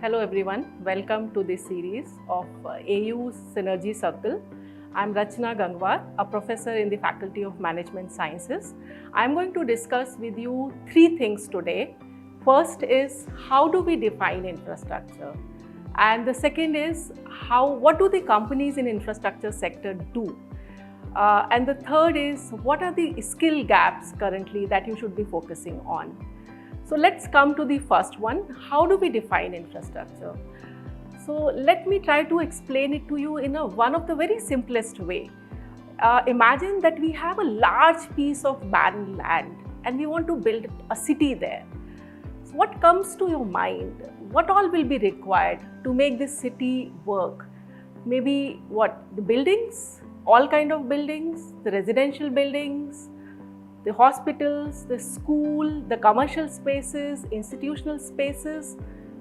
Hello everyone, welcome to this series of AU's Synergy Circle. I'm Rachna Gangwar, a professor in the Faculty of Management Sciences. I'm going to discuss with you three things today. First is how do we define infrastructure? And the second is what do the companies in infrastructure sector do? And the third is what are the skill gaps currently that you should be focusing on? So let's come to the first one. How do we define infrastructure? So let me try to explain it to you in one of the very simplest way. Imagine that we have a large piece of barren land and we want to build a city there. So what comes to your mind? What all will be required to make this city work? Maybe the buildings, all kind of buildings, the residential buildings, the hospitals, the school, the commercial spaces, institutional spaces.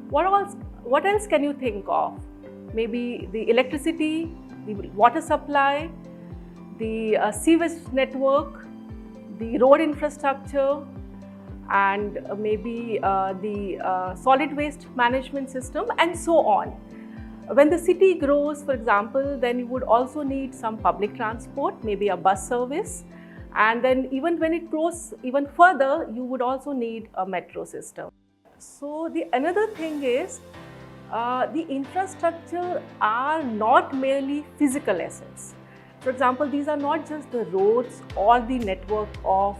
What else can you think of? Maybe the electricity, the water supply, the sewage network, the road infrastructure, and maybe the solid waste management system, and so on. When the city grows, for example, then you would also need some public transport, maybe a bus service. And then even when it grows even further, you would also need a metro system. So another thing is the infrastructure are not merely physical assets. For example, these are not just the roads or the network of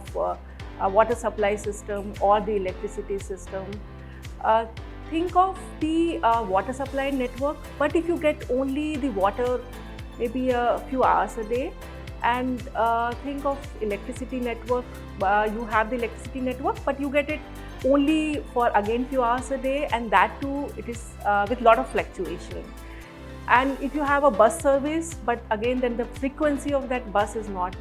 a water supply system or the electricity system. Think of the water supply network, but if you get only the water maybe a few hours a day, and think of electricity network, you have the electricity network, but you get it only for again few hours a day, and that too it is with lot of fluctuation. And if you have a bus service, but again then the frequency of that bus is not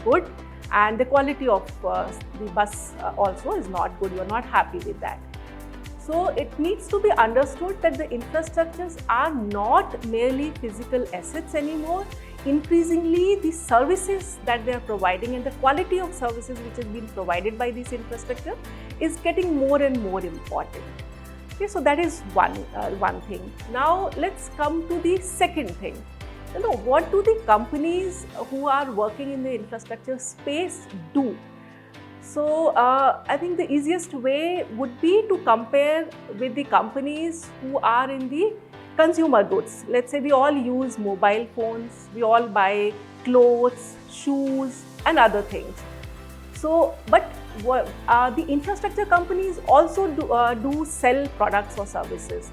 good, and the quality of the bus also is not good, you are not happy with that. So it needs to be understood that the infrastructures are not merely physical assets anymore. Increasingly, the services that they are providing and the quality of services which is being provided by this infrastructure is getting more and more important. Okay, so that is one thing. Now let's come to the second thing. What do the companies who are working in the infrastructure space do? So I think the easiest way would be to compare with the companies who are in the consumer goods. Let's say we all use mobile phones, we all buy clothes, shoes and other things. So, but the infrastructure companies also do sell products or services.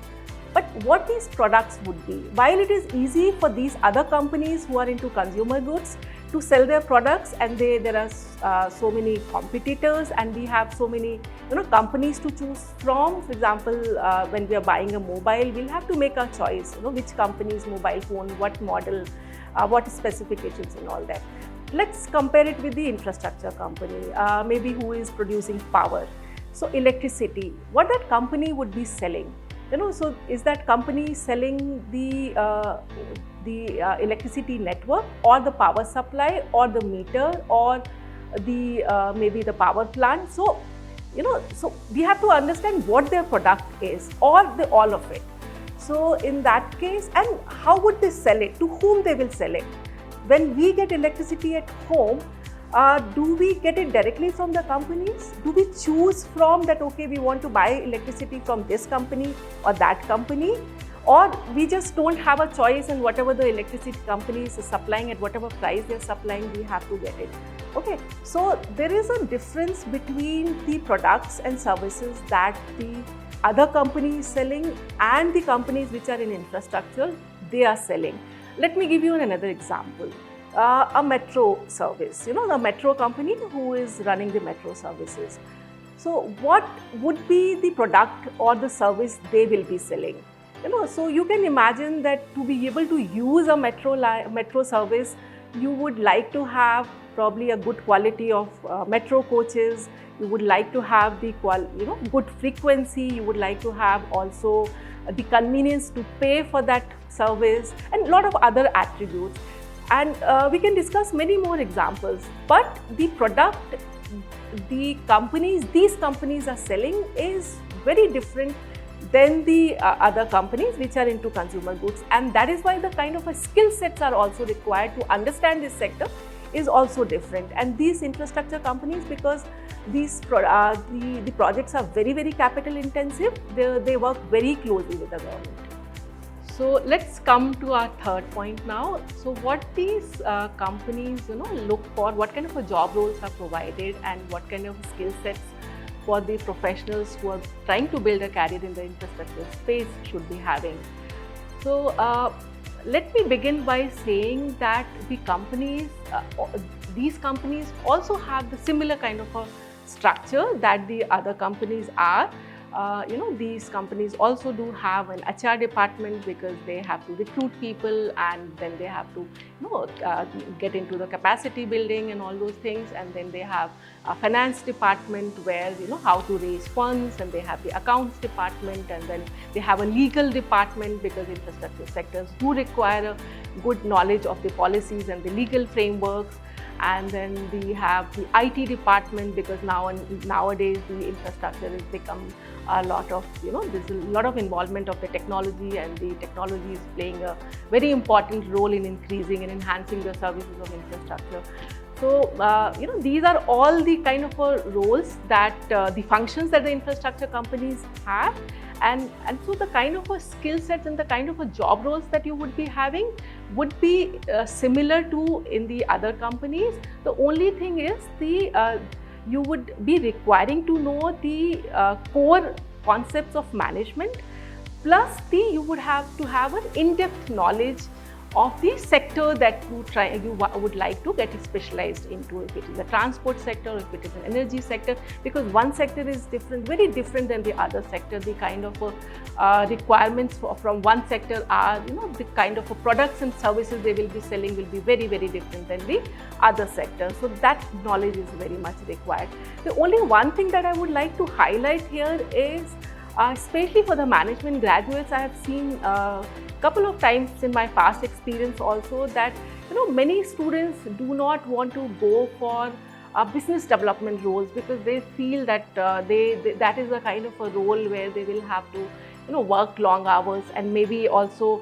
But what these products would be? While it is easy for these other companies who are into consumer goods to sell their products, and there are so many competitors, and we have so many companies to choose from. For example, when we are buying a mobile, we'll have to make a choice, which company's mobile phone, what model, what specifications and all that. Let's compare it with the infrastructure company, maybe who is producing power. So electricity, what that company would be selling. So is that company selling the electricity network or the power supply or the meter or the maybe the power plant? So so we have to understand what their product is, or all of it. So in that case, and how would they sell it? To whom they will sell it? When we get electricity at home, do we get it directly from the companies? Do we choose from that, okay, we want to buy electricity from this company or that company? Or we just don't have a choice, and whatever the electricity company is supplying at whatever price they're supplying, we have to get it. Okay, so there is a difference between the products and services that the other company is selling and the companies which are in infrastructure, they are selling. Let me give you another example. A metro service, the metro company who is running the metro services. So what would be the product or the service they will be selling? So you can imagine that to be able to use a metro service, you would like to have probably a good quality of metro coaches. You would like to have the good frequency. You would like to have also the convenience to pay for that service and a lot of other attributes. And we can discuss many more examples. But the product these companies are selling is very different than the other companies which are into consumer goods. And that is why the kind of skill sets are also required to understand this sector is also different. And these infrastructure companies, because the projects are very, very capital intensive, they work very closely with the government. So let's come to our third point now. So what these companies look for, what kind of job roles are provided, and what kind of skill sets for the professionals who are trying to build a career in the infrastructure space should be having. So let me begin by saying that these companies also have the similar kind of a structure that the other companies are. These companies also do have an HR department, because they have to recruit people, and then they have to get into the capacity building and all those things. And then they have a finance department where how to raise funds, and they have the accounts department, and then they have a legal department, because infrastructure sectors do require a good knowledge of the policies and the legal frameworks. And then we have the IT department, because nowadays the infrastructure has become a lot of, there's a lot of involvement of the technology, and the technology is playing a very important role in increasing and enhancing the services of infrastructure. So, these are all the kind of roles that the functions that the infrastructure companies have. And so the kind of skill sets and the kind of job roles that you would be having would be similar to in the other companies. The only thing is you would be requiring to know the core concepts of management, plus you would have to have an in-depth knowledge of the sector that you would like to get specialized into, if it is a transport sector, or if it is an energy sector, because one sector is different, very different than the other sector. The kind of requirements from one sector are, the kind of products and services they will be selling will be very, very different than the other sector. So that knowledge is very much required. The only one thing that I would like to highlight here is, especially for the management graduates, I have seen couple of times in my past experience also that many students do not want to go for business development roles, because they feel that that is a kind of a role where they will have to work long hours, and maybe also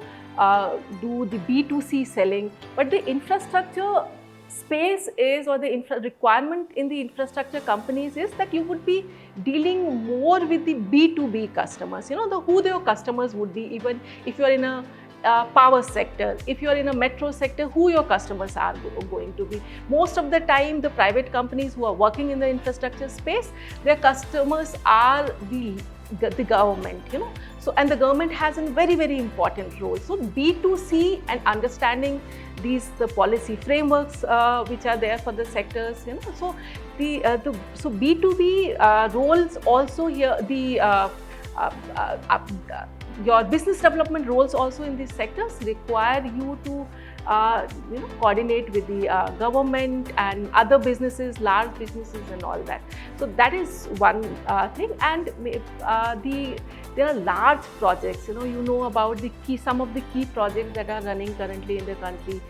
do the B2C selling. But the infrastructure space is, or the requirement in the infrastructure companies is, that you would be dealing more with the B2B customers, who your customers would be, even if you are in a power sector, if you are in a metro sector, who your customers are going to be. Most of the time, the private companies who are working in the infrastructure space, their customers are the government, So, and the government has a very, very important role. So B2C and understanding the policy frameworks which are there for the sectors, So so B2B roles also here, your business development roles also in these sectors require you to coordinate with the government and other businesses, large businesses and all that. So that is one thing. And there are large projects, about some of the key projects that are running currently in the country.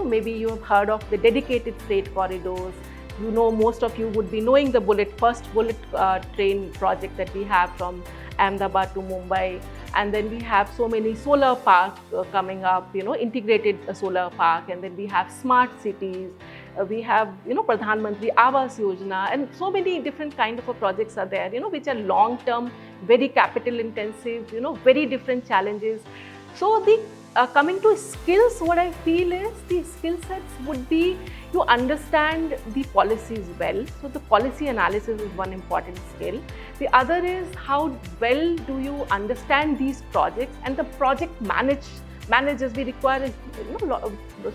Maybe you have heard of the dedicated freight corridors. Most of you would be knowing the first bullet train project that we have from Ahmedabad to Mumbai. And then we have so many solar parks coming up, integrated solar park. And then we have smart cities. We have, Pradhan Mantri Awas Yojana, and so many different kind of projects are there, which are long term, very capital intensive, very different challenges. So coming to skills, what I feel is the skill sets would be, you understand the policies well. So the policy analysis is one important skill. The other is, how well do you understand these projects, and the project managers. We require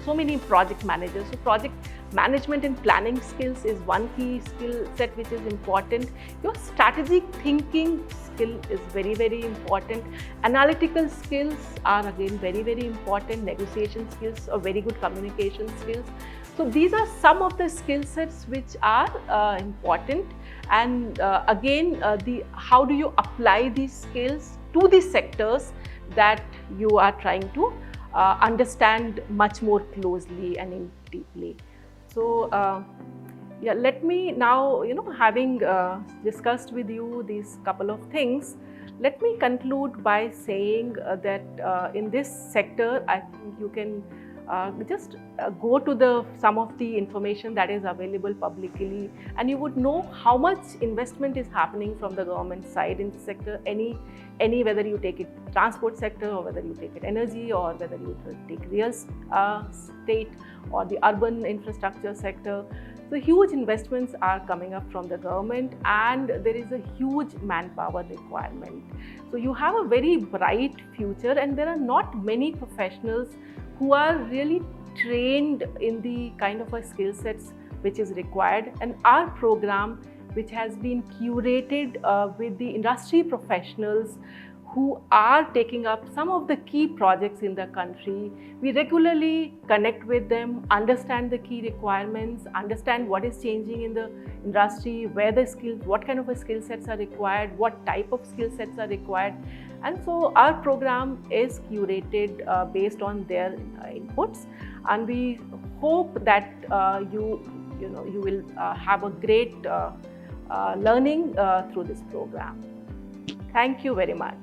so many project managers. So project management and planning skills is one key skill set which is important. Your strategic thinking skill is very, very important. Analytical skills are again very, very important. Negotiation skills or very good communication skills. So these are some of the skill sets which are important. And again, how do you apply these skills to the sectors that you are trying to understand much more closely and deeply. So yeah, let me now, having discussed with you these couple of things, Let me conclude by saying that in this sector, I think you can just go to some of the information that is available publicly, and you would know how much investment is happening from the government side in the sector. Any whether you take it transport sector, or whether you take it energy, or whether you take real estate or the urban infrastructure sector. So huge investments are coming up from the government, and there is a huge manpower requirement. So you have a very bright future, and there are not many professionals who are really trained in the kind of a skill sets which is required. And our program, which has been curated with the industry professionals who are taking up some of the key projects in the country. We regularly connect with them, understand the key requirements, understand what is changing in the industry, where the skills, what kind of skill sets are required, what type of skill sets are required. And so our program is curated based on their inputs, and we hope that you will have a great learning through this program. Thank you very much.